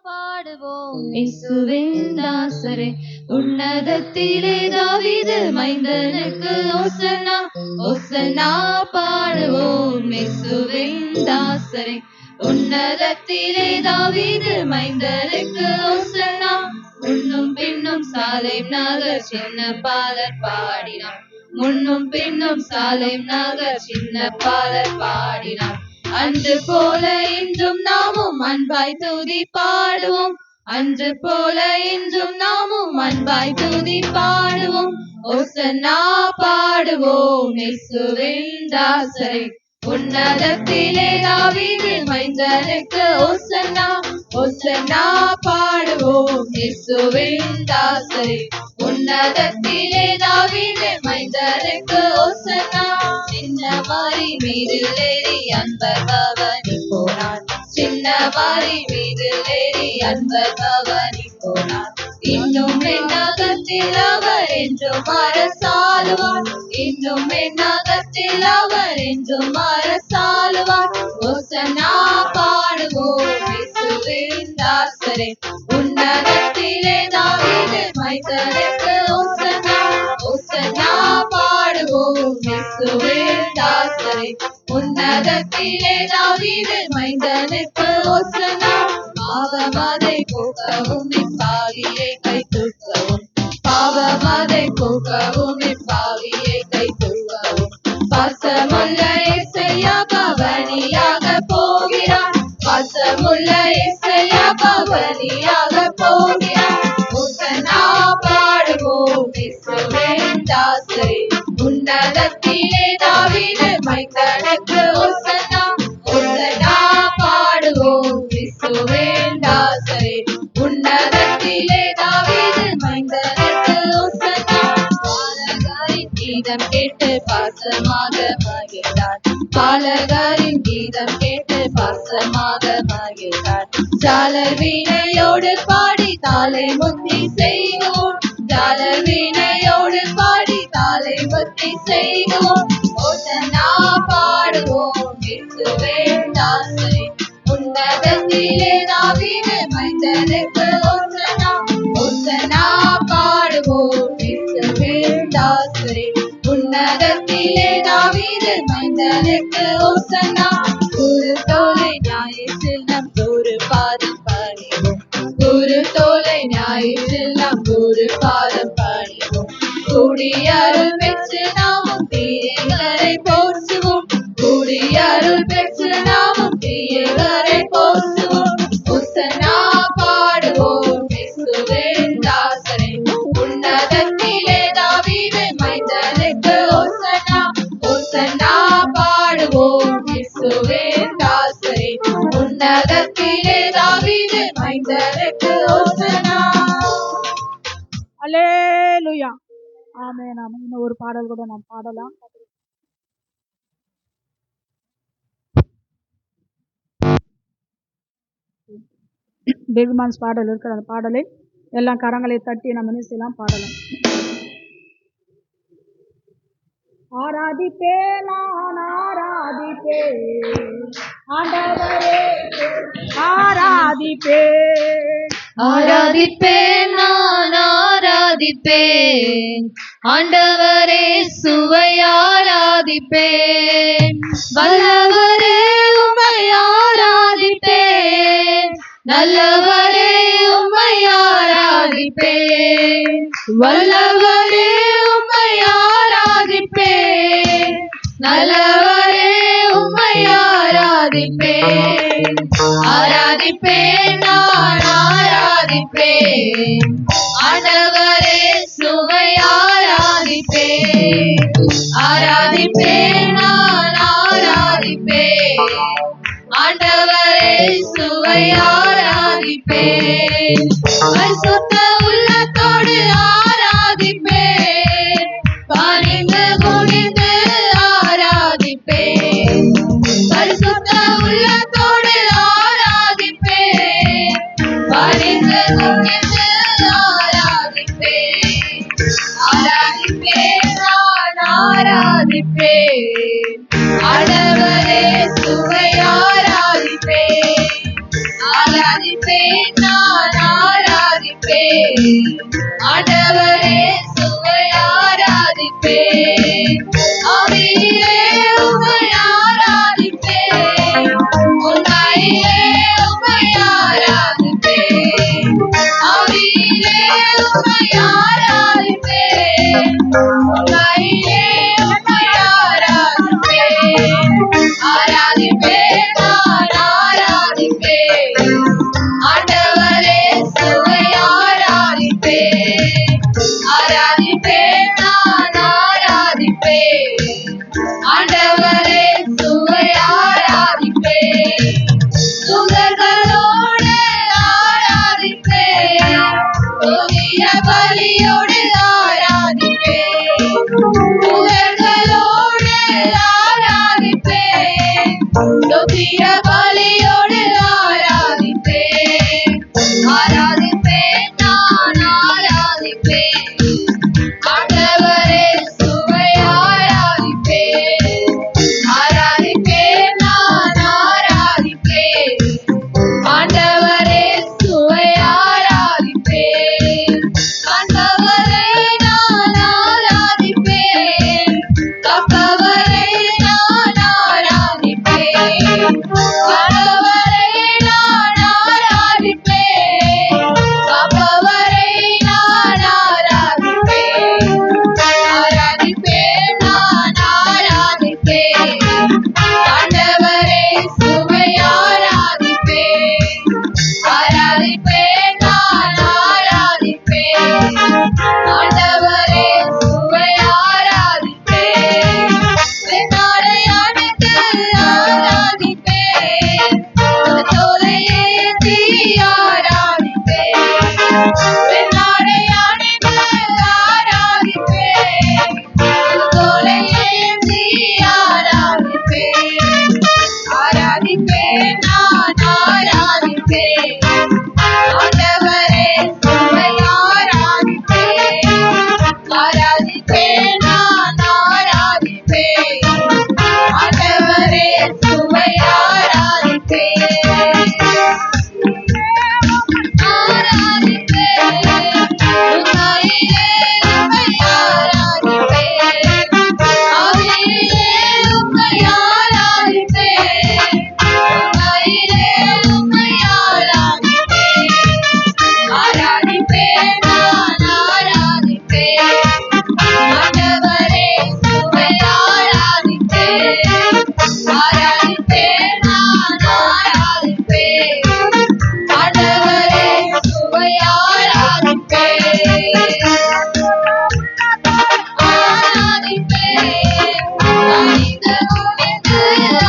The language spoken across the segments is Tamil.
பாடுவோம் இயேசுவின் தாசரே. உன்னதத்திலே தாவீது மைந்தனுக்கு ஓசன்னா ஓசன்னா பாடுவோம் இயேசுவின் தாசரே. உன்னதத்திலே தாவீது மைந்தனுக்கு ஓசன்னா. முன்னும் பின்னும் சாலேம் நகர் சின்ன பாலர் பாடினார். முன்னும் பின்னும் சாலேம் நகர் சின்ன பாலர் பாடினார். அன்று போல இன்றும் நாமும் அன்பாய் துதி பாடுவோம். அன்று போல இன்றும் நாமும் அன்பாய் துதி பாடுவோம். ஓசன்னா பாடுவோம் இயேசுவின் தாசரே. உன்னதத்திலே தாவீது மைந்தனுக்கு ஓசன்னா ஓசன்னா பாடுவோம் இயேசுவின் தாசரே. உன்னதத்திலே தாவீது மைந்தனுக்கு ஓசன்னா. சின்ன மாறி மீதில் ஏறி அன்பர் பவனி போனார். சின்ன மாறி மீதில் ஏறி அன்பர் பவனி போனார். இன்னும் என்னகத்தில் அவர் என்றும் அரசாளுவார். இன்னும் என்னகத்தில் அவர் என்றும் அரசாளுவார். ஓசன்னா பாடுவோம் இயேசுவின் தாசரே. உன்னதத்திலே தாவீது மைந்தனுக்கு ஓசன்னா ஓசன்னா பாடுவோம் இயேசுவின் தாசரே. உன்னதத்திலே தாவீது மைந்தனுக்கு ஓசன்னா. பாவமதை போக்கவும் இப்பாவியை கை தூக்கவும். பாவமதை போக்கவும் இப்பாவியை கை தூக்கவும். பாசமுள்ள இயேசையா பவனியாக போகிறார். பாசமுள்ள இயேசையா பவனியாக போகிறார். ஓசன்னா பாடுவோம் இயேசுவின் தாசரே. உன்னதத்திலே தாவீது மைந்தனுக்கு ஓசன்னா ஓசன்னா பாடுவோம் இயேசுவின் தாசரே. உன்னதத்திலே தாவீது மைந்தனுக்கு ஓசன்னா. பாலகரின் கீதம் கேட்டு பாசமாக மகிழ்ந்தார். பாலகரின் கீதம் கேட்டு பாசமாக மகிழ்ந்தார். ஜாலர் வீணையோடு பாடி தாளை முத்தி செய்வோம். ஜாலர் வீணையோடு பாடி தாளை முத்தி செய்வோம். ஓசன்னா பாடுவோம் இயேசுவின் தாசரே. உன்னதத்திலே தாவீது மைந்தனுக்கு ஓசன்னா ஓசன்னா பாடுவோம் இயேசுவின் தாசரே. உன்னதத்திலே தாவீது மைந்தனுக்கு ஓசன்னா. குரு தோலை ஞாயிற்றில் நம் குரு பாதம் பணிவோம். குரு தோலை ஞாயிற்றில் நம் குரு பாதம் பணிவோம். கூடியருள் பெற்று நாமும் தீயவரை போற்றுவோம். கூடியருள் பெற்று நாமும் தீயவரை போற்றுவோம். ஓசன்னா பாடுவோம் இயேசுவின் தாசரே. உன்னதத்திலே தாவீது மைந்தனுக்கு ஓசன்னா ஓசன்னா பாடுவோம் இயேசுவின் தாசரே. உன்னதத்திலே தாவீது மைந்தனுக்கு ஓசன்னா. அல்லேலூயா. ஆமென் ஆமென். இன்னும் ஒரு பாடல் கூட நாம் பாடலாம். பெகுமான்ஸ் பாடல் இருக்கிற அந்த பாடலை எல்லாம் கரங்களை தட்டி நம்ம என்ன செய்யலாம், பாடலாம். ஆராதிப்பே நான் ஆராதிப்பே ஆண்டவரே ஆராதிப்பே. ஆராதிப்பேன் நான் ஆராதிப்பேன் ஆண்டவரே சுவை ஆராதிப்பேன். வல்லவரே உம்மை ஆராதிப்பேன். நல்லவரே உம்மை ஆராதிப்பேன். வல்லவரே உம்மை ஆராதிப்பேன். நல்லவரே உம்மை ஆராதிப்பேன். ஆராதிப்பேன் நான் ஆராதிப்பேன் ஆண்டவரே சுவை ஆராதிப்பேன். ஆராதிப்பேன் நான் ஆராதிப்பேன் ஆண்டவரே சுவை ஆராதிப்பேன். பரிசுத்த உள்ளத்தோடு ஆராதிப்பேன். பணிந்து குனிந்து ஆராதிப்பேன். பரிசுத்த உள்ளத்தோடு ஆராதிப்பேன். பணிந்து குனிந்து ஆராதிப்பேன். ஆராதிப்பேன் நான் ஆராதிப்பேன் ஆண்டவரே சுவை ஆராதிப்பேன். ஆராதிப்பேன் நான் ஆராதிப்பேன் நான் ஆராதிப்பேன் ஆண்டவரே சுவை ஆராதிப்பேன் ஆராதிப்பேன் நான் ஆராதிப்பேன் ஆண்டவரே சுவை ஆராதிப்பேன் ஆண்டவரை நான் ஆராதிப்பேன் கப்பவரை நான் ஆராதிப்பேன் ஆண்டவரை நான் ஆராதிப்பேன் கப்பவரை நான் ஆராதிப்பேன் ஆராதிப்பேன் நான் ஆராதிப்பேன் ஆண்டவரே சுவை ஆராதிப்பேன் ஆராதிப்பேன் நான் ஆராதிப்பேன் ஆண்டவரே சுவை ஆராதிப்பேன் வெண்ணாடை அணிந்து ஆராதிப்பேன் தோலை ஏந்தி ஆராதிப்பேன் வெண்ணாடை அணிந்து ஆராதிப்பேன் தோலை ஏந்தி ஆராதிப்பேன் ஆராதிப்பேன் நான் ஆராதிப்பேன் ஆண்டவரே சுவை ஆராதிப்பேன் ஆராதிப்பேன் நான் ஆராதிப்பேன் ஆண்டவரே சுவை ஆராதிப்பேன் ஆராதிப்பேன் உம்மையே உம்மை ஆராதிப்பேன் ஆவியிலே உம்மை ஆராதிப்பேன் உம்மையிலே உம்மை ஆராதிப்பேன் ஆராதிப்பேன் நான் ஆராதிப்பேன் ஆண்டவரே சுவை ஆராதிப்பேன் ஆராதிப்பேன் நான் ஆராதிப்பேன் ஆண்டவரே சுவை ஆராதிப்பேன் ஆராதிப்பேன் பணிந்து குனிந்து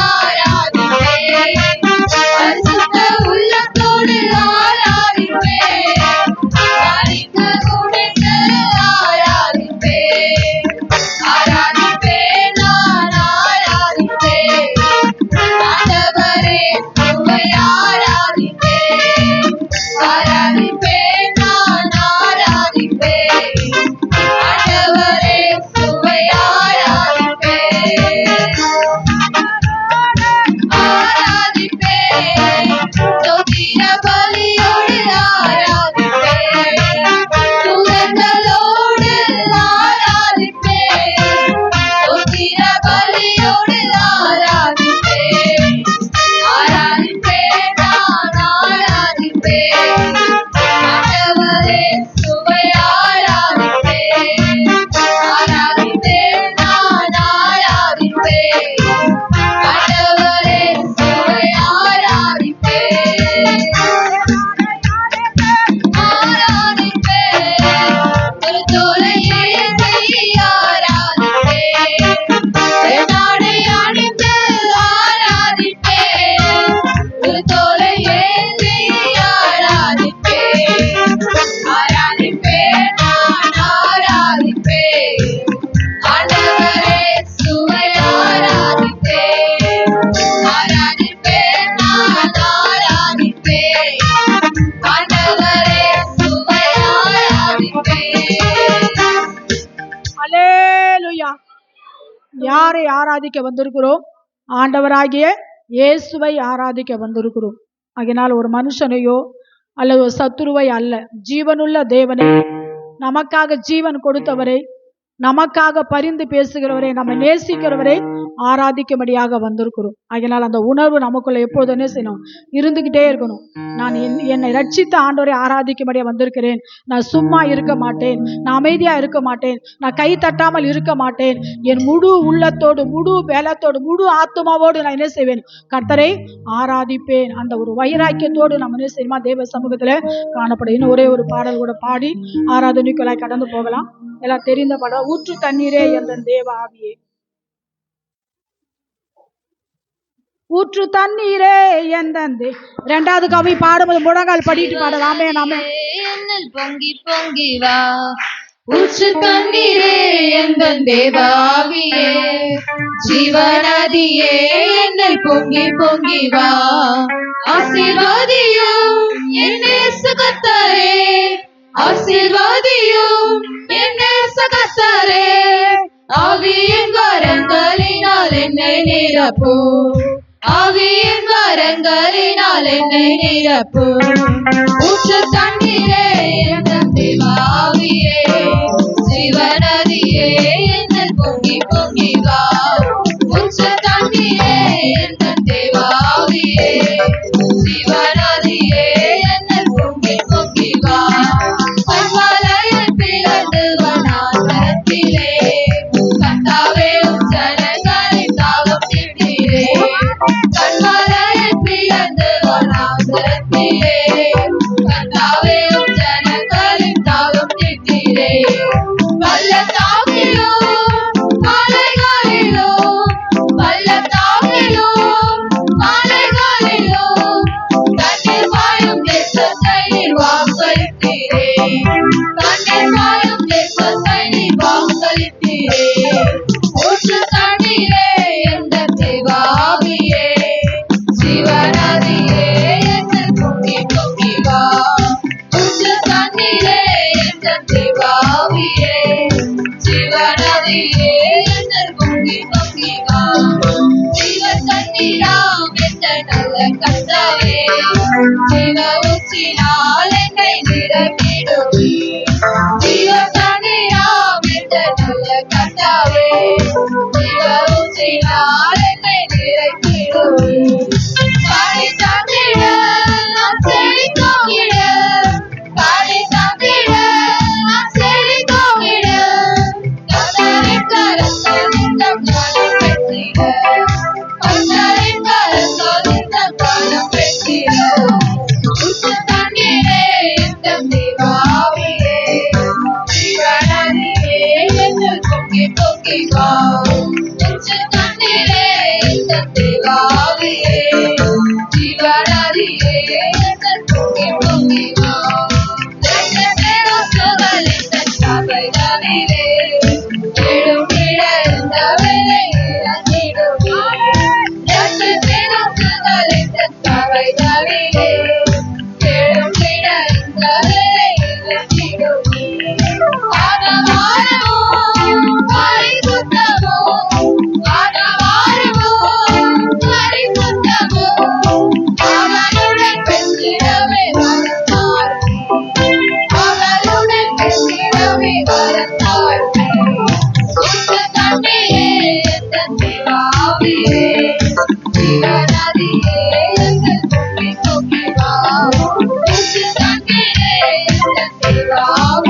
ஆராதிப்பேன் பரிசுத்த உள்ளத்தோடு ஆராதிப்பேன் பணிந்து குனிந்து ஆராதிப்பேன் ஆராதிப்பேன் நான் ஆராதிப்பேன் ஆண்டவரே சுவை ஆராதிப்பேன் ஆராதிப்பேன் நான் ஆராதிப்பேன் ஆண்டவரே சுவை ஆராதிப்பேன் ஆராதிப்பேன் ஸ்தோத்திர பலியோடு ஆராதிப்பேன் துதிகளோடு ஆராதிப்பேன் ஸ்தோத்திர பலியோடு ஆராதிப்பேன் ஆராதிப்பேன் நான் ஆராதிப்பேன் ஆண்டவரே சுவை ஆராதிப்பேன் ஆராதிப்பேன் நான் ஆராதிப்பேன் ஆண்டவரே சுவை ஆராதிப்பேன் ஆராதிப்பேன் ஒரு தோலை ஏந்தி ஆராதிப்பேன் வெண்ணாடை அணிந்து ஆராதிப்பேன் ஒரு தோலை ஏந்தி ஆராதிப்பேன் ஆராதிப்பேன் நான் ஆராதிப்பேன் ஆண்டவரே சுவை ஆராதிப்பேன் ஆராதிப்பேன் நான் ஆராதிப்பேன் ஆண்டவரே சுவை ஆராதிப்பேன் அல்லேலூயா. யாரை ஆராதிக்க வந்திருக்கிறோம்? ஆண்டவராகிய இயேசுவை ஆராதிக்க வந்திருக்கிறோம். ஆகையினால் ஒரு மனுஷனையோ அல்லது ஒரு சத்துருவை அல்ல, ஜீவனுள்ள தேவனை, நமக்காக ஜீவன் கொடுத்தவரை, நமக்காக பரிந்து பேசுகிறவரை, நம்ம நேசிக்கிறவரை ஆராதிக்கும்படியாக வந்திருக்கிறோம். ஆகையினால் அந்த உணர்வு நமக்குள்ள எப்போது என்ன செய்யணும்? இருந்துகிட்டே இருக்கணும். நான் என்னை ரட்சித்த ஆண்டவரை ஆராதிக்கும்படியாக வந்திருக்கிறேன். நான் சும்மா இருக்க மாட்டேன், நான் அமைதியா இருக்க மாட்டேன், நான் கை தட்டாமல் இருக்க மாட்டேன். என் முழு உள்ளத்தோடு, முழு பலத்தோடு, முழு ஆத்மாவோடு நான் என்ன செய்வேன்? கர்த்தரை ஆராதிப்பேன். அந்த ஒரு வைராக்கியத்தோடு நம்ம என்ன செய்யணுமா? தேவ சமூகத்துல காணப்படும். இன்னும் ஒரே ஒரு பாடல் கூட பாடி ஆராதனைக்குள்ளாய் கடந்து போகலாம். எல்லாம் தெரிந்த படம், ஊற்று தண்ணீரே என்ற தேவ ஆவியே, ஊற்று தண்ணீரே எந்தந்தே. இரண்டாவது கவி பாடும்போது முழங்கால் படிட்டு பாடலாமே. நாமே என்னில் பொங்கி பொங்கி வா, ஊற்று தண்ணீரே எந்தன் தேவாவியே, ஜீவநதியே என்னில் பொங்கி பொங்கி வா, ஆசீர்வாதியும் என் நேச கர்த்தரே, ஆசீர்வாதியும் என் நேச கர்த்தரே, ஆவியின் வரங்களினால் என்னை நிரப்பு, ஆவியின் வரங்களினால் என்னை நிரப்பு, ஊற்று தண்ணீரே என் தேவாவியே, ஜீவநதியே என்னில் பொங்கி பொங்கி வா, ஊற்று தண்ணீரே என் தேவாவியே, ஜீவநதியே என்னில் பொங்கி பொங்கி வா, கண்மலையில் பிளந்து வனாந்தரத்திலே, கர்த்தாவே உம் ஜனங்களின் தாகம் தீர்த்தீரே, கண்மலையில் பிளந்து வனாந்தரத்திலே, கர்த்தாவே உம் ஜனங்களின் தாகம் தீர்த்தீரே, பள்ளத்தாக்கிலும் மலைகளிலும், பள்ளத்தாக்கிலும் மலைகளிலும், தண்ணீர் பாயும் தேசத்தை நீர் வாக்களித்தீரே, தண்ணீர் பாயும் தேசத்தை நீர் வாக்களித்தீரே, ஊற்று தண்ணீரே எந்தன் தேவாவியே, ஜீவநதியே என்னில் பொங்கி பொங்கி வா, ஊற்று தண்ணீரே எந்தன் தேவாவியே, ஜீவநதியே என்னில் பொங்கி பொங்கி வா, ஜீவ தண்ணீராம் எந்தன் நல்ல கர்த்தாவே, ஜீவ ஊற்றினால் என்னை நிரப்பிடுவே, ஜீவ தண்ணீராம் எந்தன் நல்ல கர்த்தாவே, ஜீவ ஊற்றினால் என்னை நிரப்பிடுவே, பாடி தந்திட நான் செழித்தோங்கிட, பாடி தந்திட நான் செழித்தோங்கிட, கர்த்தரின் கரத்தால் இந்த ஞானம் பெற்றிட, கர்த்தரின் கரத்தால் இந்த ஞானம் பெற்றிட, ஊற்று தண்ணீரே எந்தன் தேவாவியே, ஜீவநதியே என்னில் பொங்கி பொங்கி வா, ஊற்று தண்ணீரே எந்தன் தேவாவியே, ஜீவநதியே என்னில் பொங்கி பொங்கி வா, இரண்டு பேரசுகள் இந்த சபைகளிலே, எழும்பிட இந்த வேளை இறங்கிடுவே, இரண்டு பேரசுகள் இந்த சபைகளிலே, எழும்பிட இந்த வேளை இறங்கிடுவே, ஆனவாரமும் பரிசுத்தமும், ஆனவாரமும் பரிசுத்தமும், அவனுடன் பெற்றிடவே வரத்தாருமே, அவளுடன் பெற்றிடவே வரத்தாருமே, ஊற்று தண்ணீரே எந்தன் தேவாவியே, ஜீவநதியே என்னில் பொங்கி பொங்கி வா, ஊற்று தண்ணீரே எந்தன் தேவாவியே,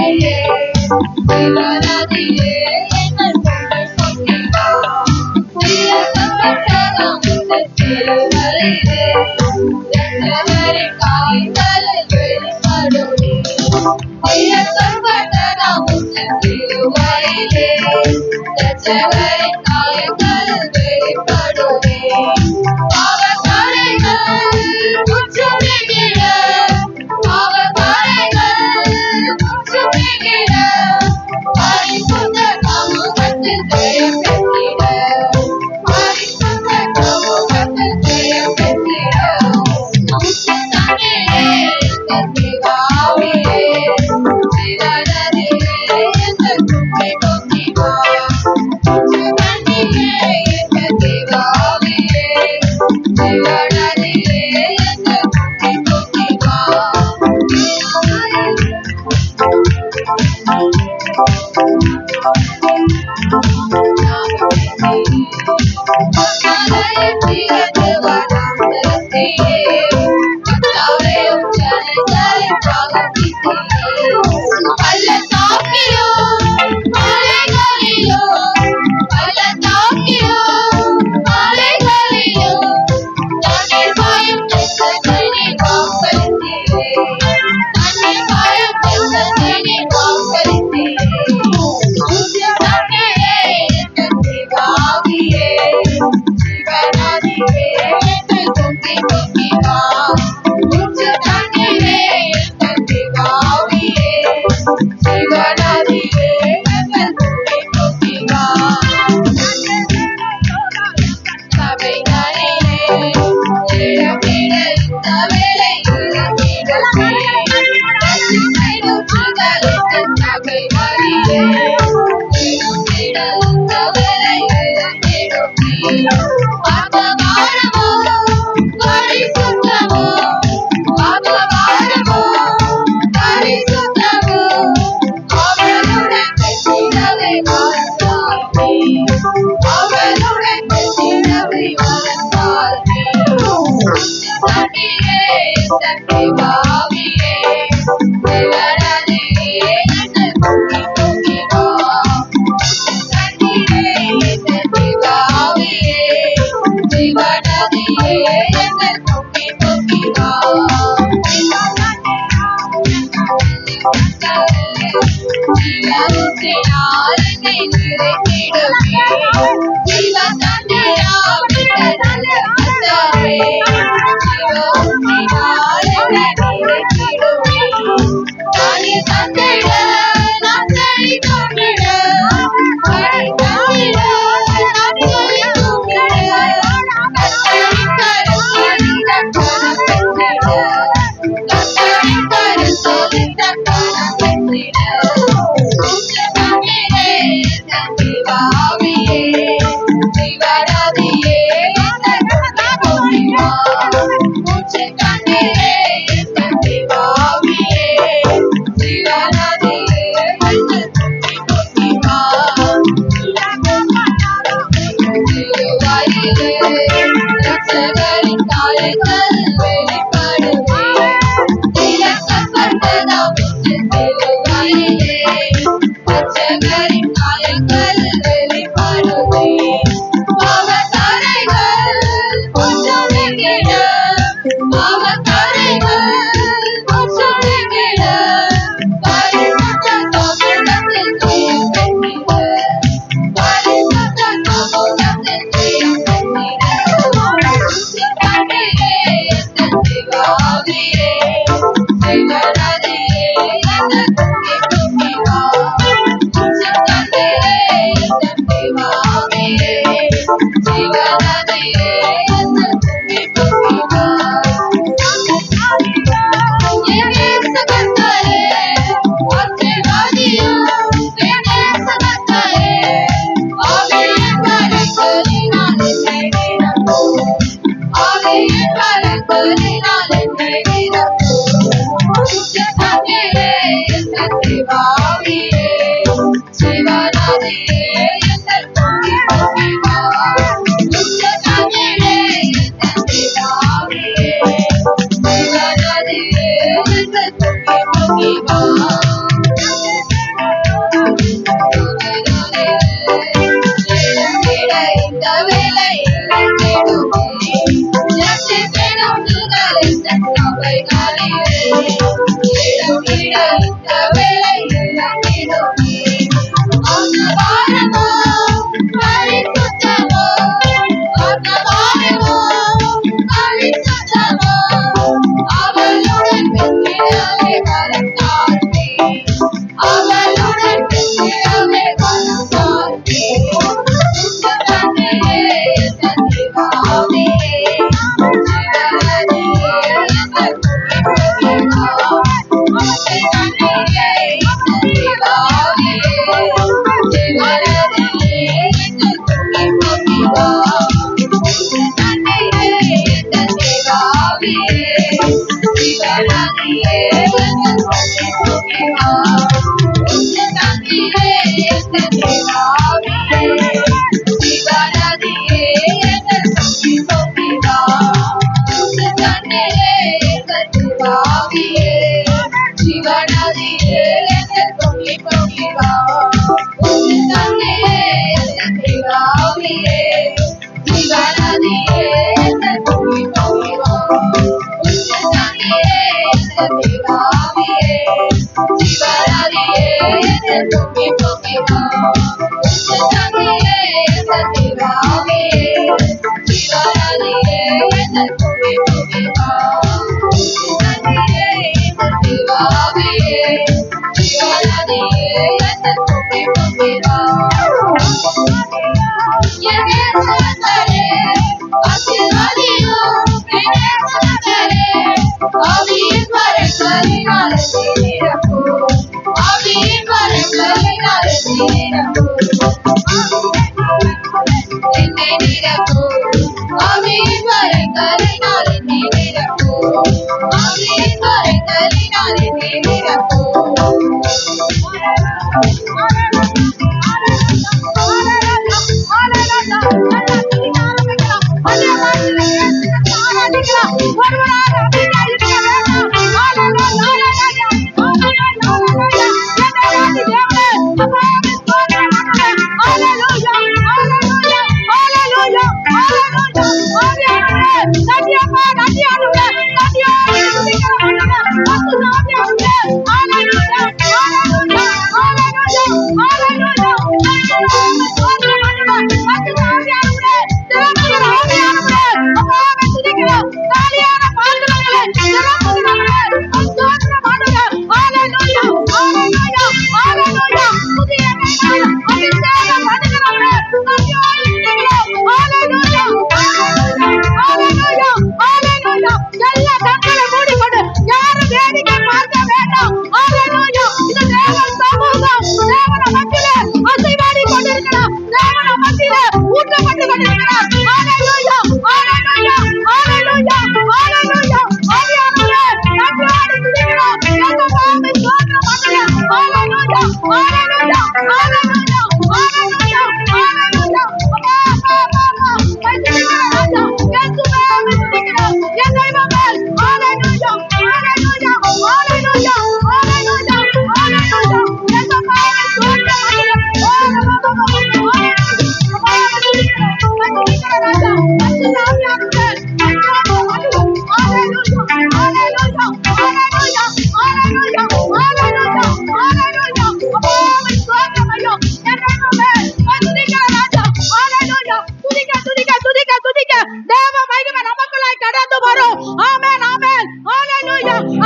Amin.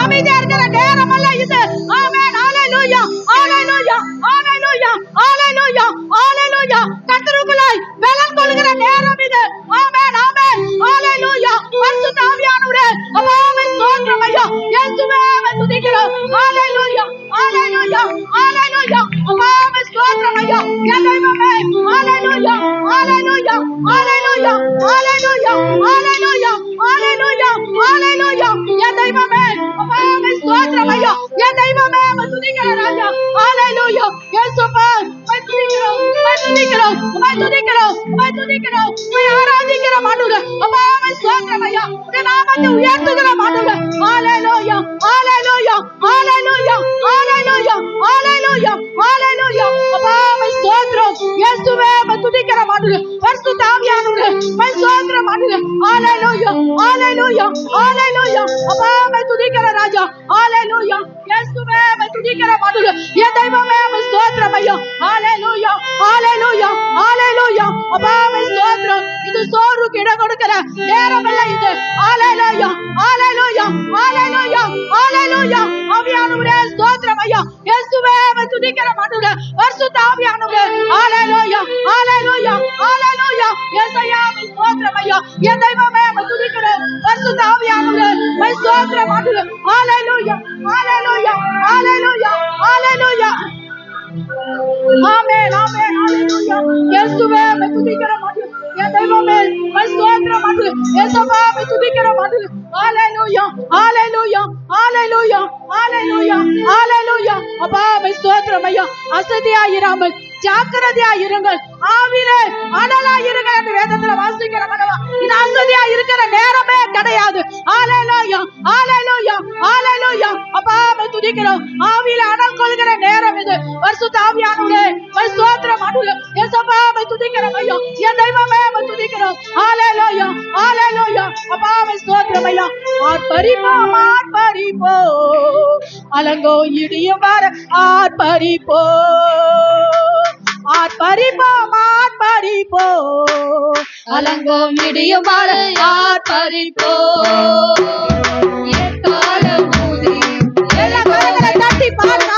அமைதியா இருக்கிற நேரம் அல்ல இது. ஆமென். ஹalleluya. ஹalleluya. ஹalleluya. ஹalleluya. ஹalleluya. கர்த்தருக்குள்ளாய் பலன் கொள்கிற நேரம் இது. ஆமென். ஆமென். ஹalleluya. பரிசுத்த ஆவியானவரே ஆமென். ஸ்தோத்திரம் ஐயா. இயேசுவே துதிக்கிறோம். ஹalleluya. ஹalleluya. ஹalleluya. ஆமென். ஸ்தோத்திரம் ஐயா. என் தெய்வமே. ஹalleluya. ஹalleluya. ஹalleluya. ஹalleluya. ஹalleluya. ஹalleluya. ஹalleluya. என் தெய்வமே. ஆமென். ஸ்தோத்திரம் ஐயா. என் தெய்வமே துதிக்கிற ராஜா. ஹalleluya. இயேசுவே துதிக்கிறோம். துதிக்கிறோம். துதிக்கிறோம். துதிக்கிறோம். ஆராதிக்கிற மாட்டோங்க. ஆமென். ஸ்தோத்திரம் ஐயா. உம்முடைய நாமத்தை உயர்த்துகிற மாட்டோங்க. ஹalleluya. ஹalleluya. ஹalleluya. ஹalleluya. ஹalleluya. ஹalleluya. ஆமென். ஸ்தோத்திரம். இயேசுவே துதிக்கிற மாட்டோங்க. பரிசுத்த ஆவியானவரே ஸ்தோத்திரம் மாட்டோங்க. ஹalleluya. ஹalleluya. ஹalleluya. ஆமென். துதிக்கிற ராஜா. ஹalleluya. இயேசுவே துதிக்கிற மாட்டோங்க. என் தெய்வமே ஸ்தோத்திரம் ஐயா. ஹalleluya. ஹalleluya. ஹalleluya. ஆமென். ஸ்தோத்திரம். இது சோறுக்கு இடம் கொடுக்கிற நேரம் இல்ல இது. ஹalleluya. ஹalleluya. ஹalleluya. ஹalleluya. ஆவியானவரே ஸ்தோத்திரம் ஐயா. இயேசுவே துதிக்கிற மாட்டோங்க. பரிசுத்த ஆவியானவரே ஹalleluya. ஹalleluya. ஹalleluya. இயேசுவே ஸ்தோத்திரம் ஐயா. என் தெய்வமே துதிக்கிற பரிசுத்த ஆவியானவரே ஸ்தோத்திரம் மாட்டோங்க. ஹalleluya. ஹalleluya. ஹalleluya. ஹalleluya. ஆமென். ஆமென். ஹalleluya. இயேசுவே துதிக்கிற மாட்டோங்க. என் தெய்வமே ஸ்தோத்திரம் மாட்டோங்க. இயேசுவே துதிக்கிற மாட்டோங்க. ஹalleluya. ஹalleluya. ஹalleluya. ஹalleluya. ஹalleluya. அப்பா ஸ்தோத்திரம் ஐயா. அசதியா இராமல் ஜாக்கிரதையா இருங்கள். ஆவியிலே அனலா இருங்கள் என்று வேதத்துல வாசிக்கிறோம். இது அசதியா இருக்கிற நேரமே கிடையாது. ஹalleluya. ஹalleluya. ஹalleluya. அப்பா துதிக்கிறோம். ஆவியிலே அனல் கொள்கிற நேரம் இது. பரிசுத்த ஆவியானவரே ஸ்தோத்திரம் மாட்டோங்க. இயேசுவே துதிக்கிறோம் ஐயா. என் தெய்வமே துதிக்கிறோம். ஹalleluya. ஹalleluya. அப்பா ஸ்தோத்திரம் ஐயா. ஆர்ப்பரிப்போம் ஆர்ப்பரிப்போம் அலங்கோ இடியும் வர ஆர்ப்பரிப்போம் ஆர்ப்பரிப்போம் ஆர்ப்பரிப்போம் அலங்கோ இடியும் வர ஆர்ப்பரிப்போம். எக்காலம் ஊதி எல்லா கரங்களை தட்டி பாடுங்க.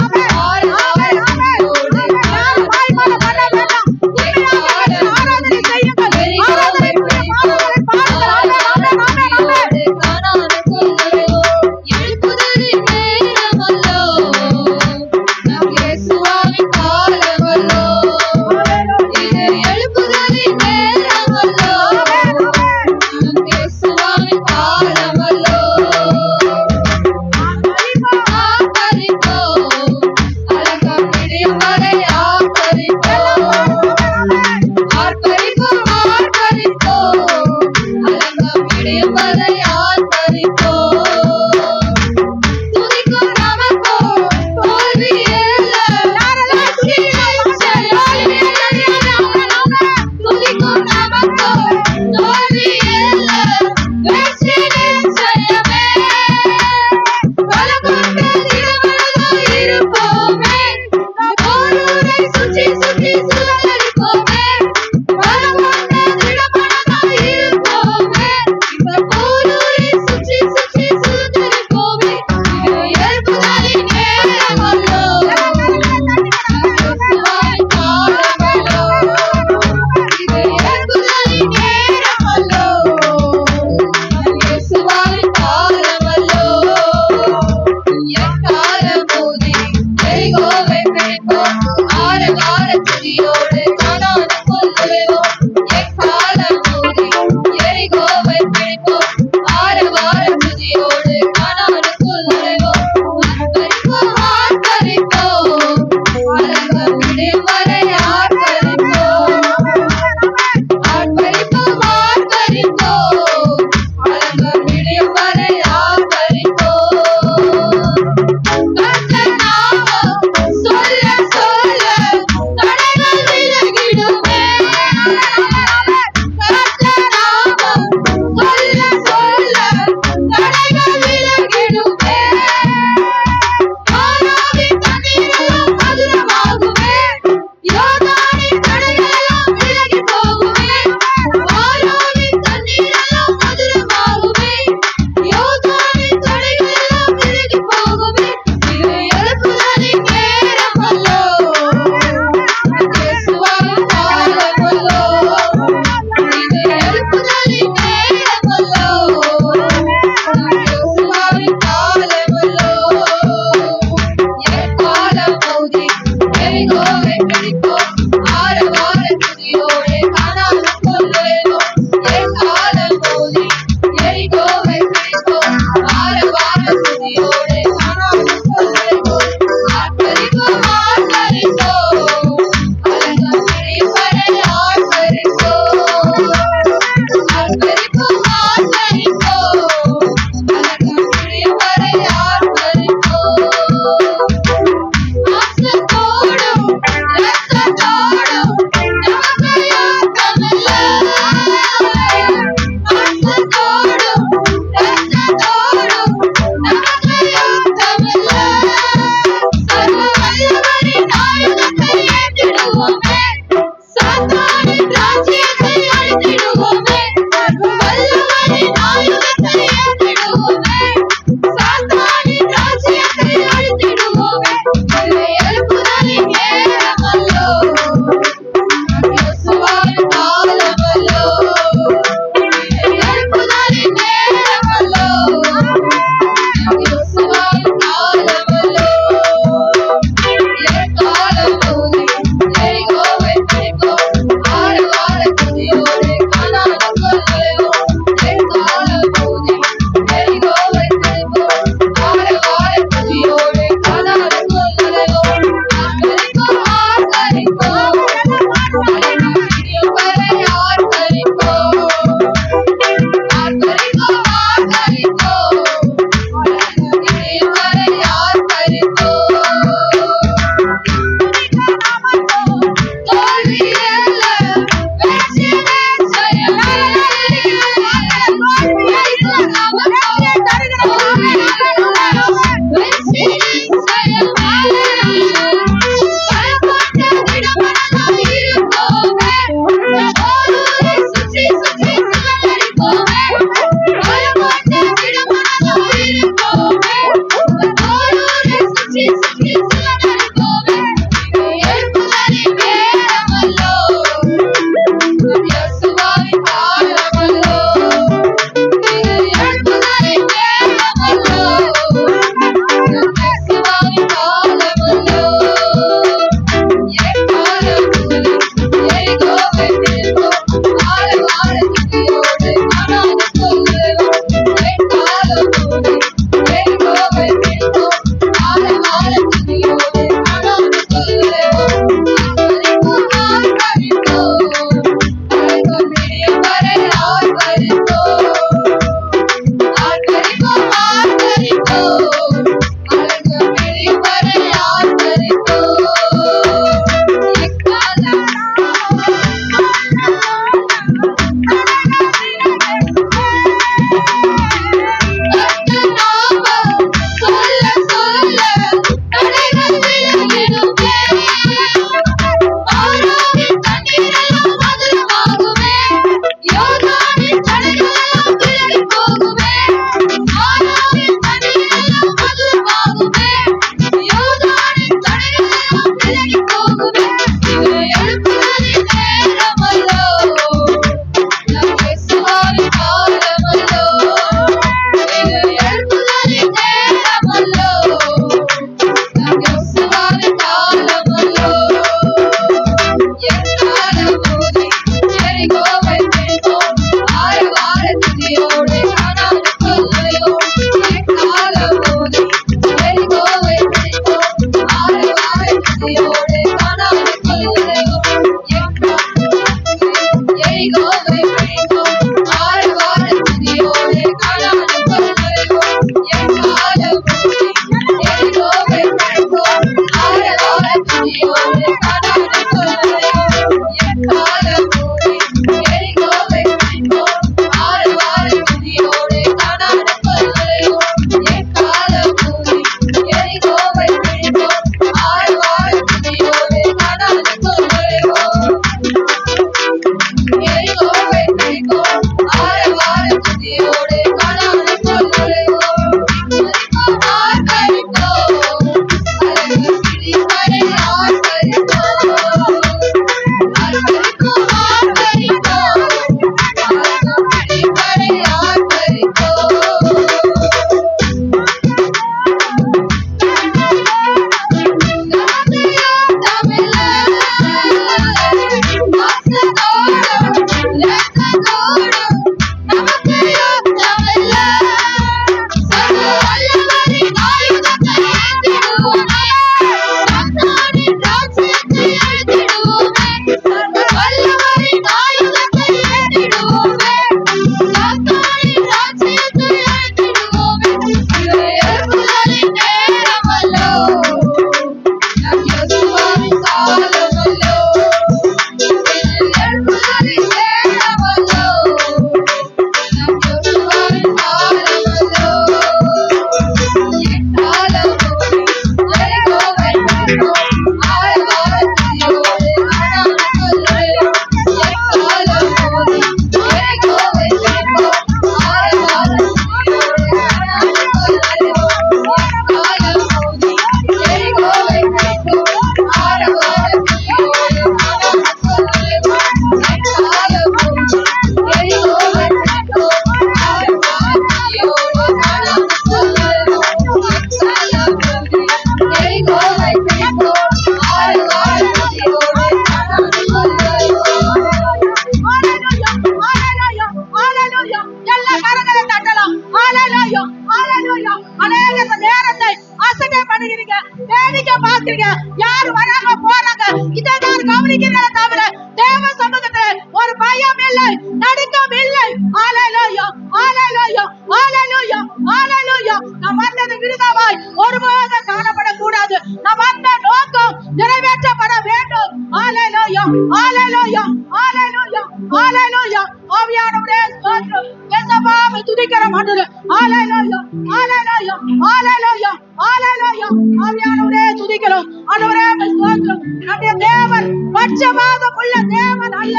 பாக்குறீங்க, யாரு வராங்க போறாங்க, இதை நான் கவனிக்கிறேன் தவிர தேவ சமூகத்துல ஒரு பயம் இல்லை, நடுக்கம் இல்லை. ஹalleluya, ஹalleluya, ஹalleluya, ஹalleluya. நான் வந்தது விருதாவாய் ஒருபோதும் காணப்படக்கூடாது. நான் வந்த நோக்கம் நிறைவேற்றப்பட வேண்டும். ஹalleluya, ஹalleluya, ஹalleluya, ஹalleluya. ஆவியானவரே ஸ்தோத்திரம். இயேசுவை துதிக்கிறோம் ஆண்டவரே. ஹalleluya, ஹalleluya, ஹalleluya, ஹalleluya. ஆவியானவரே துதிக்கிறோம் ஆண்டவரே ஸ்தோத்திரம். நம்முடைய தேவன் பட்சபாதம் உள்ள தேவன் அல்ல,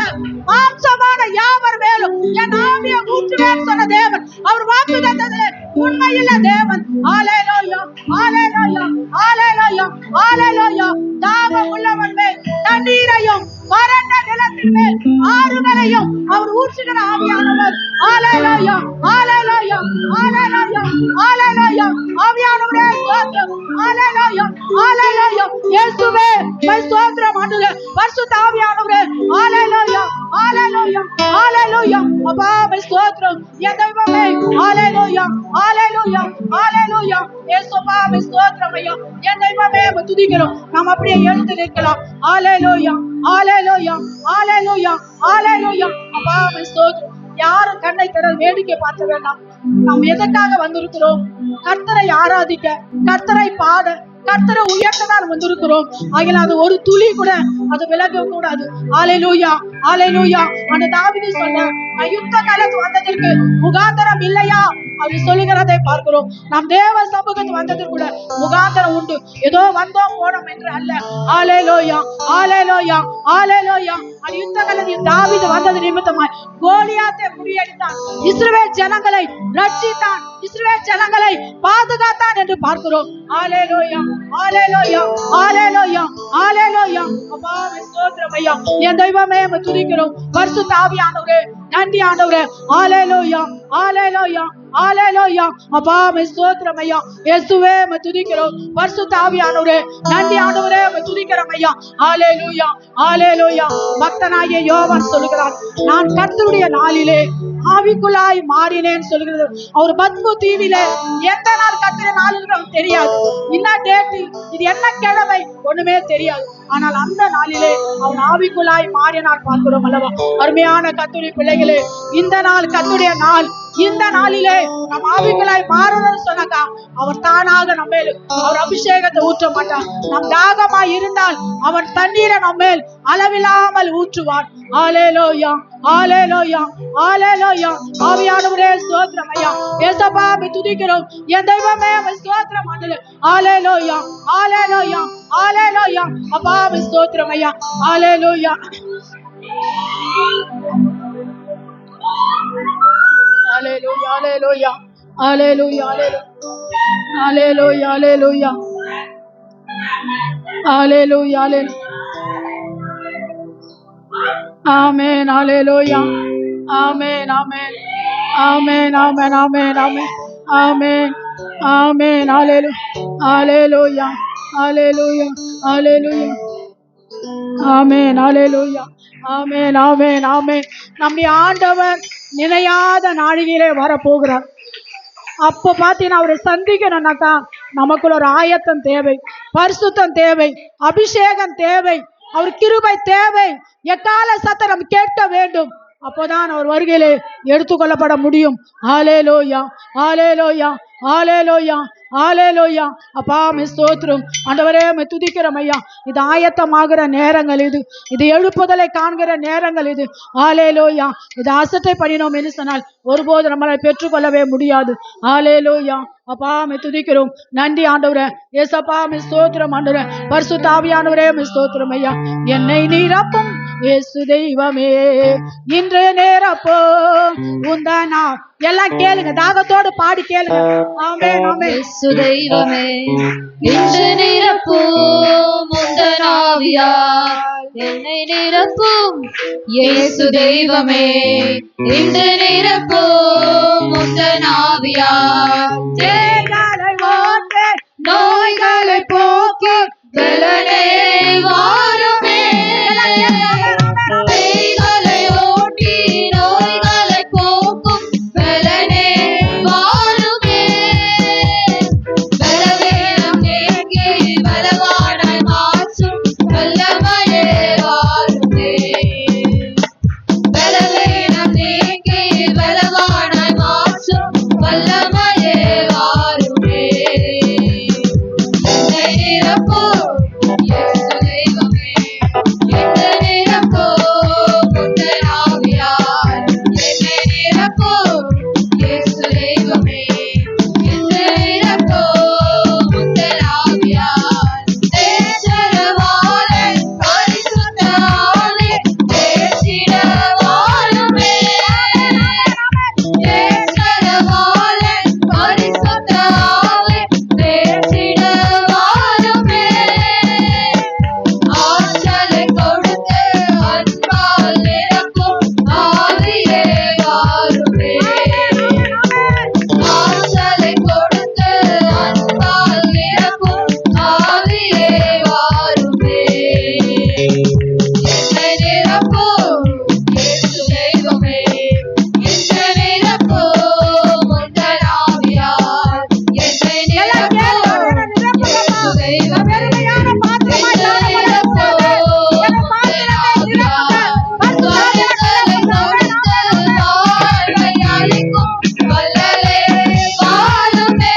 மாம்சமான யாவர் மேலும் என் ஆவியை ஊற்றுவேன் சொன்ன தேவன். அவர் வாக்கு தந்ததிலே உண்மையுள்ள தேவன். ஹalleluya, ஹalleluya, ஹalleluya, ஹalleluya. தாகம் உள்ளவன் மேல் தண்ணீரையும் வறண்ட நிலத்தின் மேல் ஆறுகளையும் அவர் ஊற்றுகிற ஆவியானவர். ஹalleluya, ஹalleluya, ஹalleluya, ஹalleluya. ஆவியானவரே ஸ்தோத்திரம். ஹalleluya, ஹalleluya. இயேசுவே ஸ்தோத்திரம் ஆண்டவரே. பரிசுத்த ஆவியானவரே ஹalleluya, ஹalleluya, ஹalleluya. அப்பா ஸ்தோத்திரம் என் தெய்வமே. ஹalleluya, ஹalleluya, ஹalleluya. இயேசுப்பா ஸ்தோத்திரம் ஐயா. என் தெய்வமே துதிக்கிறோம். நாம் அப்படியே எழுந்து நிற்கலாம். ஹalleluya, ஹalleluya, ஹalleluya, ஹalleluya. அப்பா ஸ்தோத்திரம். யாரும் கண்ணை திற வேடிக்கை பார்க்க வேண்டாம். நாம் எதற்காக வந்திருக்கிறோம்? கர்த்தரை ஆராதிக்க, கர்த்தரை பாட, கர்த்தரை உயர்த்ததான் வந்திருக்கிறோம். ஆகிய அது ஒரு துளி கூட அது விலக கூடாது. ஹalleluya, ஹalleluya. அந்த தாவீது சொன்ன யுத்த காலத்து வந்ததற்கு முகாந்தரம் இல்லையா அப்படி சொல்லுகிறதை பார்க்கிறோம். நாம் தேவ சமூகத்துக்கு வந்ததற்கு கூட முகாந்தரம் உண்டு. ஏதோ வந்தோம் போனோம் என்று அல்ல. ஹalleluya, ஹalleluya, ஹalleluya. அந்த யுத்த காலத்தில் தாவீது வந்தது நிமித்தமாய் கோலியாத்தை முறியடித்தான், இஸ்ரவேல் ஜனங்களை ரட்சித்தான், இஸ்ரவேல் ஜனங்களை பாதுகாத்தான் என்று பார்க்கிறோம். ஹalleluya, ஹalleluya, ஹalleluya, ஹalleluya. அப்பா ஸ்தோத்திரம் ஐயா. என் தெய்வமே துதிக்கிறோம். பரிசுத்த ஆவியானவரே நன்றி ஆண்டவரே. ஹalleluya, ஹalleluya, ஹalleluya. அப்பா ஸ்தோத்திரம் ஐயா. இயேசுவே துதிக்கிறோம். பரிசுத்த ஆவியானவரே நன்றி ஆண்டவரே துதிக்கிறோம் ஐயா. ஹalleluya, ஹalleluya. பக்தனாகிய யோவான் சொல்லுகிறார், நான் கர்த்தருடைய நாளிலே ஆவிக்குள்ளாய் மாறினேன் சொல்கிறது. அவர் பத்மு தீவிலே எந்த நாள் கர்த்தருடைய நாள் தெரியாது, என்ன டேட், இது என்ன கிழமை ஒண்ணுமே தெரியாது. ஆனால் அந்த நாளிலே அவன் ஆவிக்குள்ளாய் மாறினார் பார்க்கிறோம் அல்லவா? அருமையான கர்த்தருடைய பிள்ளைகளே, இந்த நாள் கர்த்தருடைய நாள். இந்த நாளிலே நம் ஆவிக்குள்ளாய் மாறணும்னு சொன்னாக்கா அவர் தானாக நம்ம மேல் அவர் அபிஷேகத்தை ஊற்ற மாட்டார். நம் தாகமாய் இருந்தால் அவர் தண்ணீரை நம்ம மேல் அளவில்லாமல் ஊற்றுவார். ஹalleluya, ஹalleluya, ஹalleluya. ஆவியானவரே ஸ்தோத்திரம் ஐயா. இயேசுப்பா துதிக்கிறோம். என் தெய்வமே ஸ்தோத்திரம் ஆண்டவரே. ஹalleluya, ஹalleluya, ஹalleluya. அப்பா ஸ்தோத்திரம் ஐயா. ஹalleluya, ஹalleluya, ஹalleluya, ஹalleluya, ஹalleluya, ஹalleluya, ஹalleluya, ஹalleluya. ஆமென், ஹalleluya, ஆமென், ஆமென், ஆமென், ஆமென், ஆமென், ஆமென், ஆமென், ஆமென், ஹalleluya, ஹalleluya, ஹalleluya, ஹalleluya, ஆமென், ஹalleluya, ஆமென், ஆமென், ஆமென். நம்முடைய ஆண்டவர் நினையாத நாழிகையிலே வரப்போகிறார். அப்ப பாத்தீங்கன்னா அவரை சந்திக்கணும்னாக்கா நமக்குள்ள ஒரு ஆயத்தம் தேவை, பரிசுத்தம் தேவை, அபிஷேகம் தேவை, அவர் கிருபை தேவை. எக்கால சத்தம் நம்ம கேட்க வேண்டும். அப்போதான் அவர் வருகையிலே எடுத்துக்கொள்ளப்பட முடியும். ஹalleluya, ஹalleluya, ஹalleluya, ஹalleluya. அப்பா ஸ்தோத்திரம் ஆண்டவரே துதிக்கிறோம் ஐயா. இது ஆயத்தமாகிற நேரங்கள், இது எழுப்புதலை காண்கிற நேரங்கள் இது. ஹalleluya. இது அசட்டை பண்ணினோம் என்று சொன்னால் ஒருபோது நம்மளை பெற்றுக்கொள்ளவே முடியாது. ஹalleluya. அப்பா துதிக்கிறோம். நன்றி ஆண்டவரே. ஏசப்பா ஸ்தோத்திரம் ஆண்டவரே. பரிசுத்த ஆவியானவரே ஸ்தோத்திரம் ஐயா. என்னை நிரப்பும் இயேசு தெய்வமே, இன்று நிரப்போ உந்தனா. எல்லாம் கேளுங்க, தாகத்தோடு பாடி கேளுங்க. ஆமென், ஆமென். இயேசு தெய்வமே, இன்று நிரப்பும் உந்தன் ஆவியால் என்னை நிரப்பும். இயேசு தெய்வமே, இன்று நிரப்பும் உந்தன் ஆவியால் தேய்களை ஓட்டு, நோய்களை போக்கு, பலனே வாருமே. தேய்களை ஓட்டி நோய்களை போக்கும் பலனே வாருமே. பலவேனம் தேக்கி பலவான நிரப்பு இயேசு தெய்வமே என்னை நிரப்பு உந்தன் ஆவியால் என்னை நிரப்பு இயேசு தெய்வமே என்னை நிரப்பு உந்தன் ஆவியால் தேற்றரவாலே பரிசுத்த ஆவியே தேற்றிட வாருமே தேற்றரவாலே பரிசுத்த ஆவியே தேற்றிட வாருமே ஆற்றலை கொடுத்து அன்பால் நிரப்பும் ஆவியே வாருமே ஆற்றலை கொடுத்து அன்பால் நிரப்பும் ஆவியே வாருமே என்னை நிரப்பு இயேசு தெய்வமே என்னை நிரப்பு உந்தன் ஆவியால் என்னை நிரப்பு இயேசு தெய்வமே என்னை நிரப்பு உந்தன் ஆவியால் வரங்களை கொடுத்து வாழ்வை அளிக்கும் வல்லலே வாருமே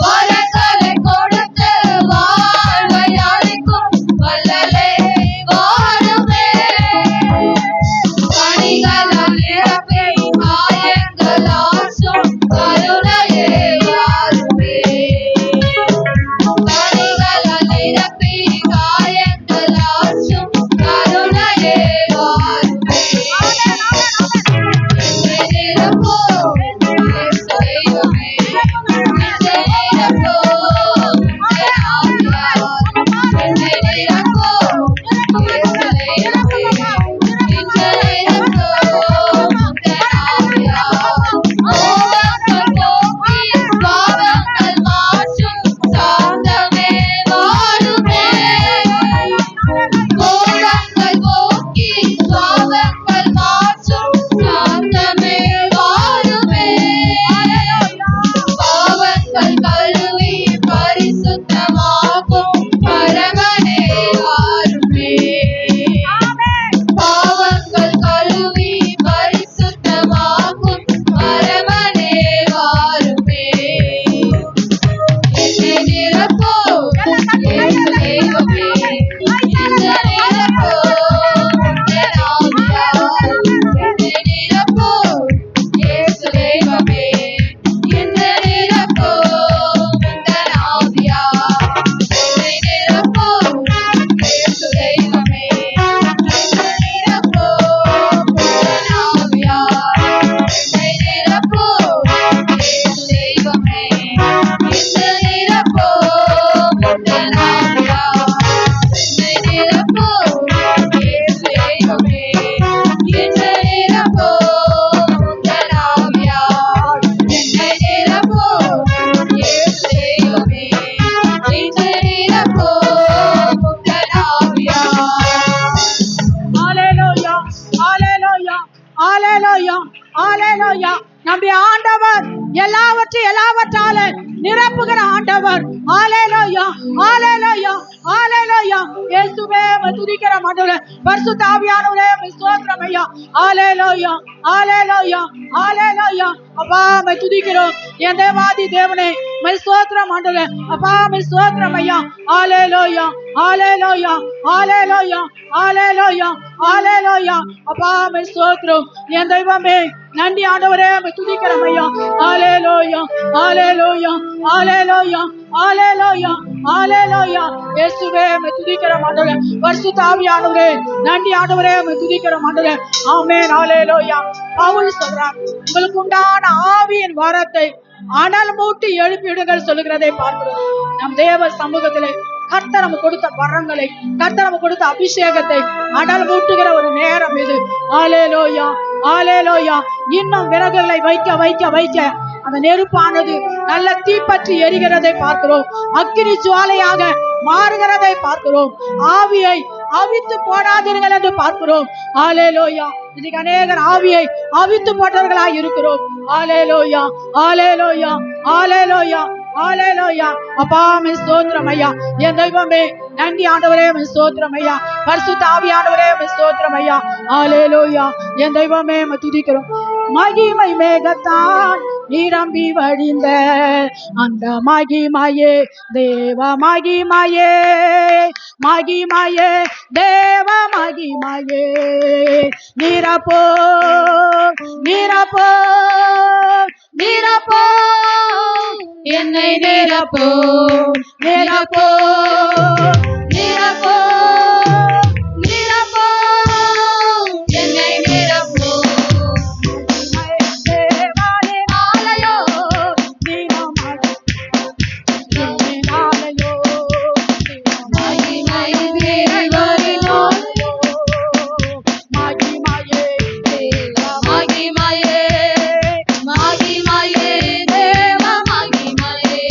வரங்களை கொடுத்து வாழ்வை அளிக்கும் வல்லலே வாருமே கனிகளால் நிரப்பி காயங்கள் ஆற்றும் கருணையே வாருமே கனிகளால் நிரப்பி காயங்கள் ஆற்றும் கருணையே வாருமே என்னை நிரப்பு இயேசு தெய்வமே என்னை நிரப்பு உந்தன் ஆவியால் என்னை நிரப்பு இயேசு தெய்வமே என்னை நிரப்பு உந்தன் ஆவியால் மோகங்கள் போக்கி பாவங்கள் மாற்றும் சாந்தமே வாருமே மோகங்கள் போக்கி பாவங்கள் மாற்றும் சாந்தமே வாருமே பாவங்கள் கழுவி பரிசுத்தமாக்கும் பரமனே வாருமே பாவங்கள் கழுவி பரிசுத்தமாக்கும் பரமனே வாருமே என்னை நிரப்பு இயேசு தெய்வமே என்னை நிரப்பு உந்தன் ஆவியால் என்னை நிரப்பு இயேசு தெய்வமே என்னை நிரப்பு உந்தன் ஆவியால் என்னை நிரப்பு இயேசு தெய்வமே என்னை நிரப்பு உந்தன் ஆவியால் என்னை நிரப்பு இயேசு தெய்வமே என்னை நிரப்பு உந்தன் ஆவியால் என்னை நிரப்பு இயேசு தெய்வமே என்னை நிரப்பு உந்தன் ஆவியால் என்னை நிரப்பு இயேசு தெய்வமே என்னை நிரப்பு உந்தன் ஆவியால் ஹalleluya ஹalleluya ஹalleluya ஹalleluya நம்முடைய ஆண்டவர் எல்லாவற்றால நிரப்புகிற ஆண்டவர் ஹalleluya ஹalleluya ஹalleluya இயேசுவே உம்மை துதிக்கிறோம் ஆண்டவரே பரிசுத்த ஆவியானவரே உம்மை ஸ்தோத்திரம் ஐயா ஹalleluya ஹalleluya ஹalleluya அப்பா உம்மை துதிக்கிறோம் என் தேவாதி தேவனே உம்மை ஸ்தோத்திரம் ஆண்டவரே அப்பா உம்மை ஸ்தோத்திரம் ஐயா ஹalleluya ஹalleluya ஹalleluya ஹalleluya ஹalleluya அப்பா உம்மை ஸ்தோத்திரம் என் தெய்வமே நன்றி ஆண்டவரே உம்மை துதிக்கிறோம் ஐயா ஹalleluya ஹalleluya ஹalleluya ஹalleluya ஹalleluya இயேசுவே உம்மை துதிக்கிறோம் ஆண்டவரே பரிசுத்த ஆவியானவரே நன்றி ஆண்டவரே உம்மை துதிக்கிறோம் ஆண்டவரே ஆமென் ஹalleluya பவுல் சொல்றார் உங்களுக்கு உண்டான ஆவியின் வரத்தை அனல் மூட்டி எழுப்பிடுங்கள் சொல்லுகிறதை பார்க்கிறோம் நம் தேவ சமூகத்திலே கர்த்தர் நமக்கு கொடுத்த வரங்களை கர்த்தர் நமக்கு கொடுத்த அபிஷேகத்தை அனல் மூட்டுகிற ஒரு நேரம் இது ஹalleluya ஹalleluya இன்னும் விறகுகளை வைக்க வைக்க வைக்க அந்த நெருப்பானது நல்ல தீப்பற்றி எரிகிறதை பார்க்கிறோம் அக்கினி ஜுவாலையாக மாறுகிறதை பார்க்கிறோம் ஆவியை அவித்து போடாதீர்கள் என்று பார்க்கிறோம் ஹalleluya இன்னைக்கு அநேகர் ஆவியை அவித்து போட்டவர்களாய் இருக்கிறோம் ஹalleluya ஹalleluya ஹalleluya ஹalleluya அப்பா உம்மை ஸ்தோத்திரம் ஐயா என் தெய்வமே நன்றி ஆண்டவரே உம்மை ஸ்தோத்திரம் ஐயா பரிசுத்த ஆவியானவரே உம்மை ஸ்தோத்திரம் ஐயா ஹalleluya என் தெய்வமே உம்மை துதிக்கிறோம் மகிமை மேகத்தான் நிரம்பி வழிந்த அந்த மகிமையே தேவ மகிமையே, மகிமையே தேவ மகிமையே, நிரப்போ நிரப்போ நிரப்போ என்னை நிரப்போ நிரப்போ நிரப்போ நிரப்போ என்னை நிரப்போ தேவாலய ஆலயோ ஆலயோ மகிமை தேவரின் ஆலயோ மகிமையே மகிமையே மகிமையே தேவ மகிமையே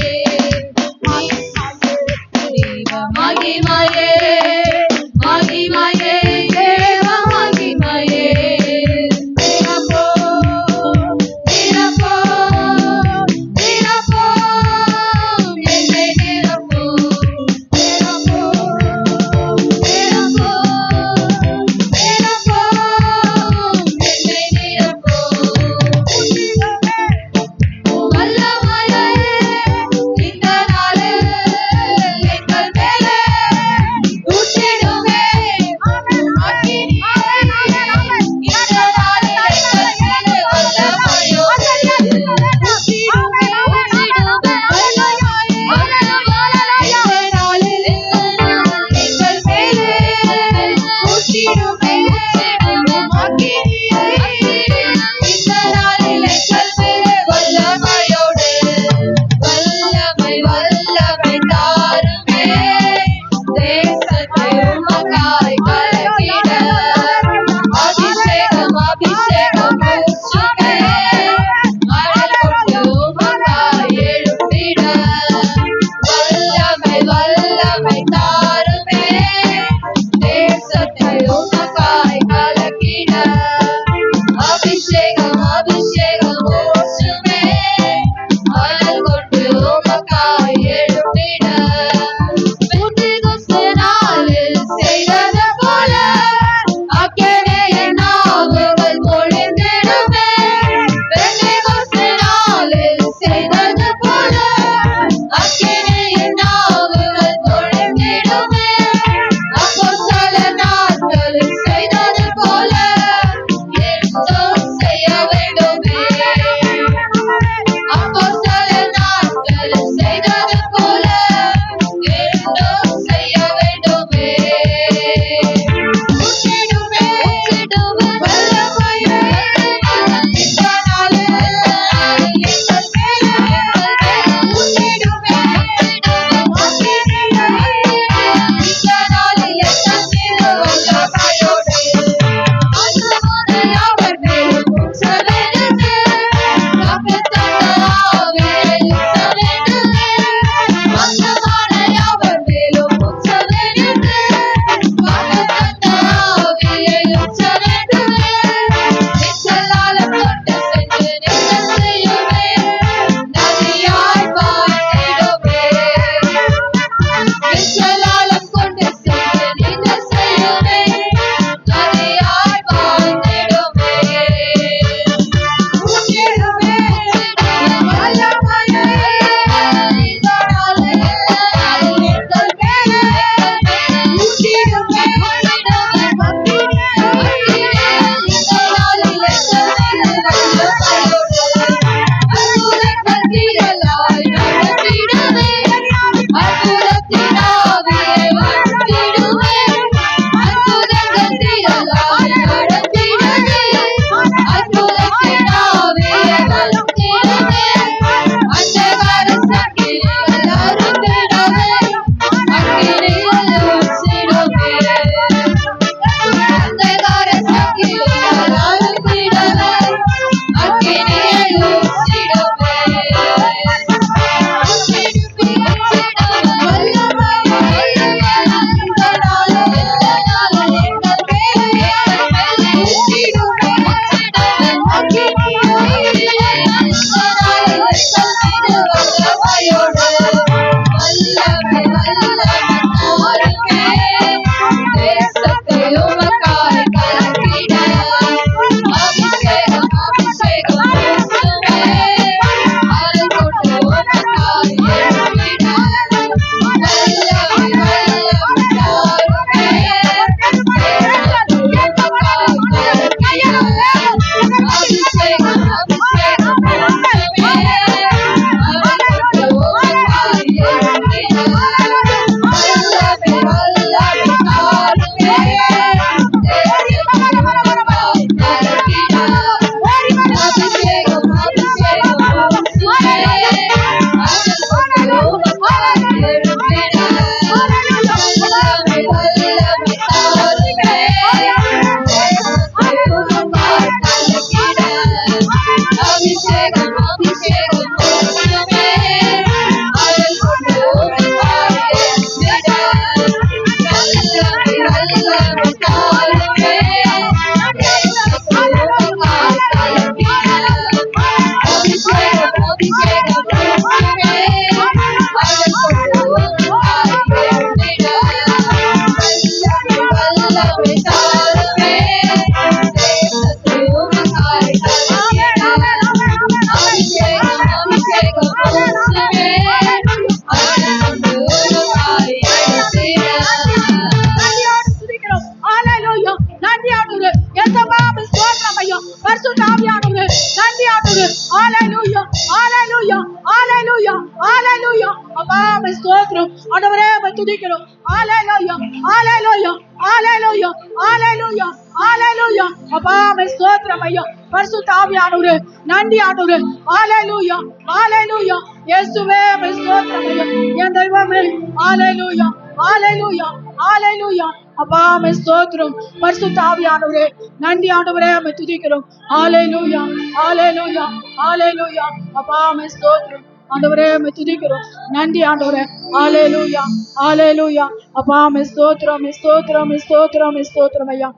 துதிக்கிறோம். ஹalleluya ஹalleluya ஹalleluya ஹalleluya ஹalleluya. அப்பா மே ஸ்தோத்திரம் ஐயா. பரிசுத்த ஆவியானவரே நன்றி ஆண்டவரே. ஹalleluya ஹalleluya. இயேசுவே மே ஸ்தோத்திரம் ஐயா. என் தெய்வமே ஹalleluya ஹalleluya ஹalleluya. அப்பா மே ஸ்தோத்திரம். பரிசுத்த ஆவியானவரே நன்றி ஆண்டவரே. மே துதிக்கிறோம். ஹalleluya ஹalleluya ஹalleluya. அப்பா மே ஸ்தோத்திரம் ஆண்டவரே. மே துதிக்கிறோம். நன்றி ஆண்டவரே. ஹalleluya ஹalleluya. அப்பா மே ஸ்தோத்திரம் மே ஸ்தோத்திரம் மே ஸ்தோத்திரம் மே ஸ்தோத்திரம் ஐயா.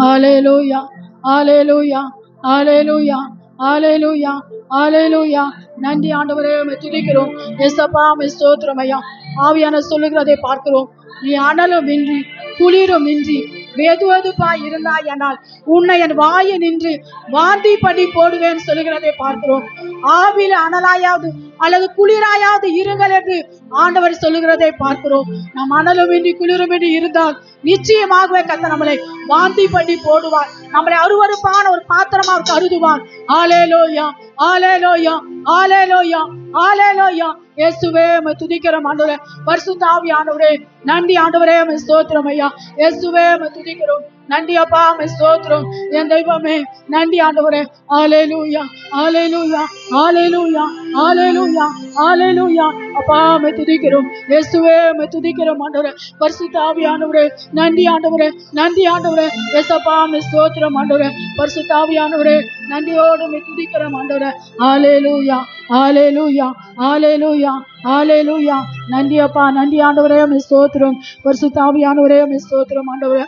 ஹalleluya ஹalleluya ஹalleluya ஹalleluya ஹalleluya. நன்றி ஆண்டவரே. மே துதிக்கிறோம். இயேசப்பா மே ஸ்தோத்திரம் ஐயா. ஆவியான சொல்லுகிறதை பார்க்கிறோம். நீ அனலும் இன்றி குளிரும் இன்றி வெதுவெதுப்பாய் இருந்தாயானால் உன்னை என் வாயை நின்று வாந்தி பண்ணி போடுவேன் சொல்லுகிறதை பார்க்கிறோம். ஆவில அனலாயாவது அல்லது குளிராயாவது இருங்கள் என்று ஆண்டவர் சொல்லுகிறதை பார்க்கிறோம். நம் அனலுமின்றி குளிருமின்றி இருந்தால் நிச்சயமாகவே கர்த்தர் நம்மளை வாந்தி பண்ணி போடுவார். நம்மளை அருவருப்பான ஒரு பாத்திரமா கருதுவார். ஹalleluya ஹalleluya ஹalleluya ஹalleluya. இயேசுவே மே துதிக்கிறோம் ஆண்டவரே. பரிசுத்த ஆவியானவரே நன்றி ஆண்டவரே. மே ஸ்தோத்திரம் ஐயா. இயேசுவே மே துதிக்கிறோம். நன்றி அப்பா மே ஸ்தோத்திரம். என் தெய்வமே நன்றி ஆண்டவரே. ஹalleluya ஹalleluya ஹalleluya ஹalleluya ஹalleluya. அப்பா மே துதிக்கிறோம். இயேசுவே மே துதிக்கிறோம் ஆண்டவரே. பரிசுத்த ஆவியானவரே நன்றி ஆண்டவரே. நன்றி ஆண்டவரே. இயேசப்பா மே ஸ்தோத்திரம் ஆண்டவரே. பரிசுத்த ஆவியானவரே நன்றியோடு மே துதிக்கிறோம் ஆண்டவரே. ஹalleluya ஹalleluya ஹalleluya ஹalleluya. நன்றி அப்பா நன்றி ஆண்டவரே. மே ஸ்தோத்திரம். பரிசுத்த ஆவியானவரே மே ஸ்தோத்திரம் ஆண்டவரே.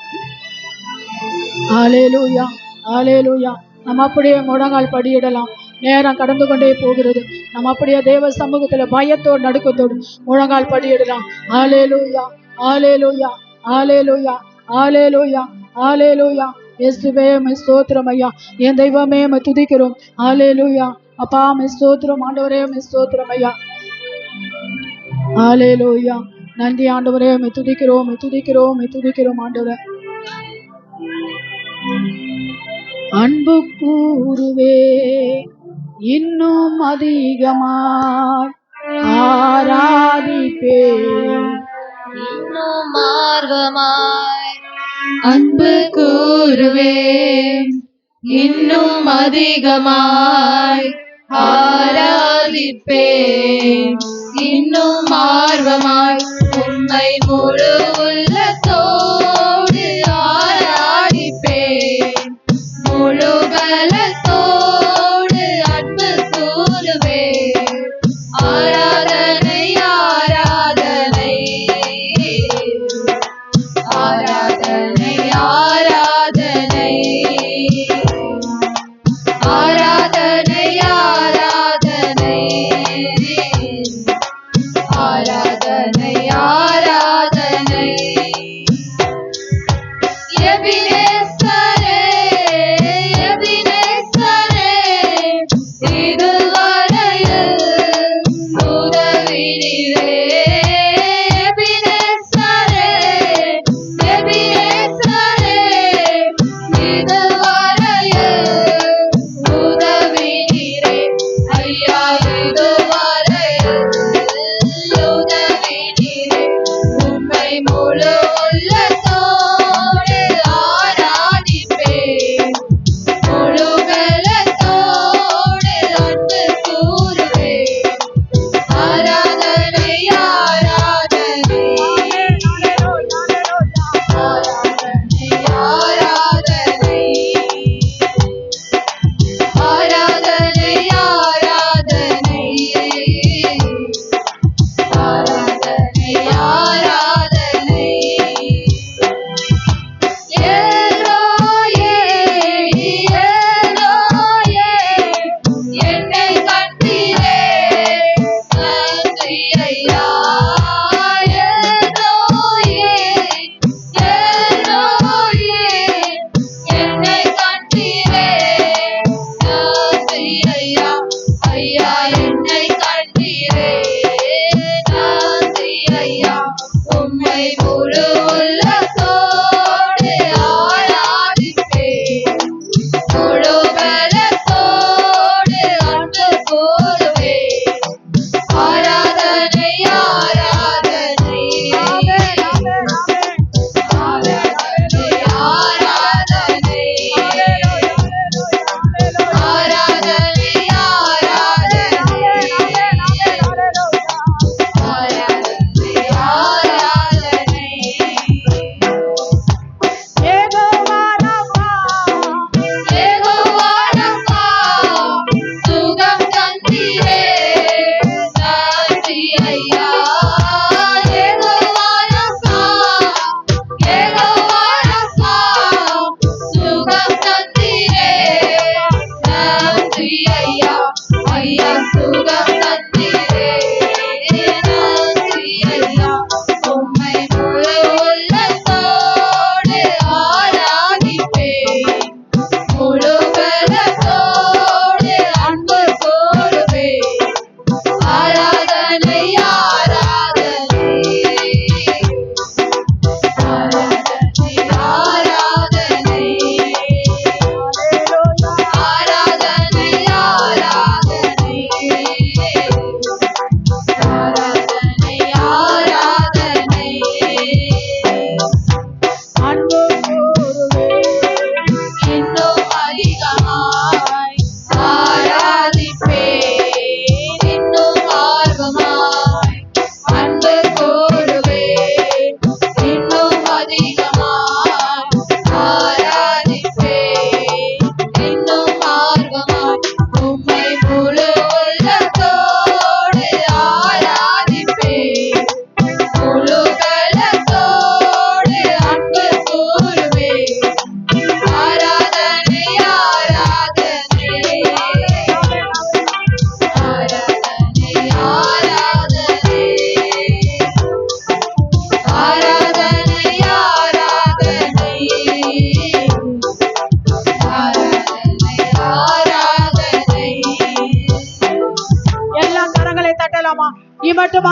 ஹalleluya ஹalleluya. நம்ம அப்படியே முழங்கால் படியிடலாம். நேரம் கடந்து கொண்டே போகிறது. நம்ம அப்படியே தேவ சமூகத்துல பயத்தோடு நடுக்கத்தோடு முழங்கால் படியிடலாம். ஹalleluya ஹalleluya ஹalleluya ஹalleluya ஹalleluya. இயேசுவே மே ஸ்தோத்திரம் ஐயா. என் தெய்வமே மே துதிக்கிறோம். ஹalleluya. அப்பா மே ஸ்தோத்திரம் ஆண்டவரே. மே ஸ்தோத்திரம் ஐயா. ஹalleluya. நன்றி ஆண்டவரே. மே துதிக்கிறோம் மே துதிக்கிறோம் மே துதிக்கிறோம் ஆண்டவரே. அன்பு கூறுவே இன்னும் அதிகமாய் ஆராதிப்பே இன்னும் ஆர்வமாய் அன்பு கூறுவேன். இன்னும் அதிகமாய் ஆராதிப்பேன். இன்னும் ஆர்வமாய் உம்மை முழு உள்ளத்தோடு ஆராதிப்பேன். முழு பலத்தோடு அன்பு கூறுவேன். ஆராதனை ஆராதனை ஆராதனை ஆராதனை ஆராதனை ஆராதனை ஆராதனை ஆராதனை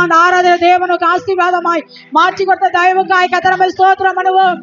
அந்த ஆராதனை தேவனுக்கு ஆசீர்வாதமாய் மாற்றி கொடுத்த தயவுக்காய் கர்த்தரை ஸ்தோத்திரம் பண்ணுவோம்.